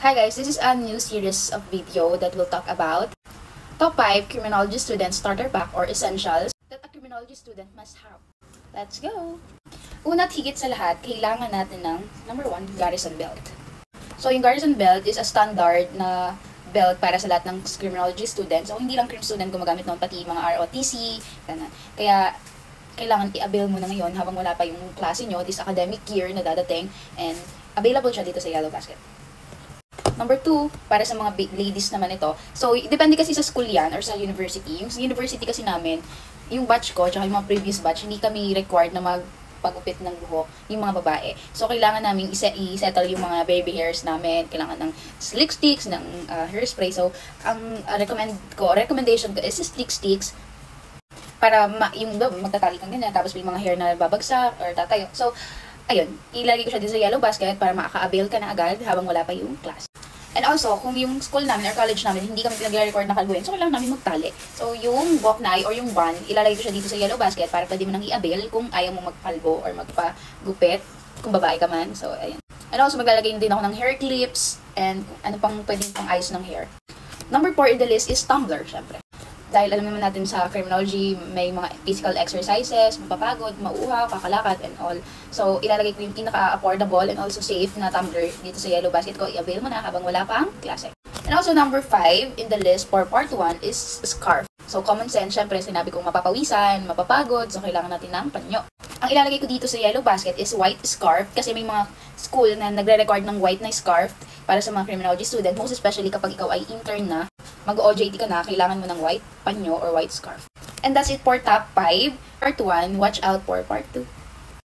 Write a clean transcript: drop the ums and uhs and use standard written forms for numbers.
Hi guys, this is a new series of video that will talk about top 5 criminology student starter pack or essentials that a criminology student must have. Let's go! Una at higit sa lahat, kailangan natin ng number 1, garrison belt. So yung garrison belt is a standard na belt para sa lahat ng criminology students. So hindi lang crim student gumagamit noon, pati mga ROTC, ganun. Kaya kailangan i-avail mo na ngayon habang wala pa yung klase nyo, this academic year na dadating, and available siya dito sa Yellow Basket. Number 2, para sa mga ladies naman ito. So, depende kasi sa school yan or sa university. Yung university kasi namin, yung batch ko, tsaka yung mga previous batch, hindi kami required na magpagupit ng buhok, yung mga babae. So, kailangan namin i-settle yung mga baby hairs namin. Kailangan ng slick sticks, ng hairspray. So, ang recommendation ko is slick sticks para yung magtatali kang ganyan, tapos may mga hair na babagsak or tatayo. So, ayun, ilagay ko siya dito sa Yellow Basket para makaka-avail ka na agad habang wala pa yung class. And also, kung yung school namin or college namin, hindi kami nag-record na kalbuhin, so kailangan namin magtali. So, yung boknay or yung bun, ilalagay ko siya dito sa Yellow Basket para pwede mo nang i-avail kung ayaw mo magkalbo or magpagupit, kung babae ka man. So, ayun. And also, maglalagay din ako ng hair clips and ano pang pwedeng pang ayos ng hair. Number 4 in the list is tumbler, syempre. Dahil alam naman natin sa criminology, may mga physical exercises, mapapagod, mauhaw, kakalakad, and all. So, ilalagay ko yung pinaka-affordable and also safe na tumbler dito sa Yellow Basket ko. I-avail mo na habang wala pang klase. And also, number 5 in the list for part 1 is scarf. So, common sense, syempre, sinabi kong mapapawisan, mapapagod, so kailangan natin ng panyo. Ang ilalagay ko dito sa Yellow Basket is white scarf kasi may mga school na nagre-record ng white na scarf para sa mga criminology student, most especially kapag ikaw ay intern na, mag-OJT ka na, kailangan mo ng white panyo or white scarf. And that's it for top 5. Part 1, watch out for part 2.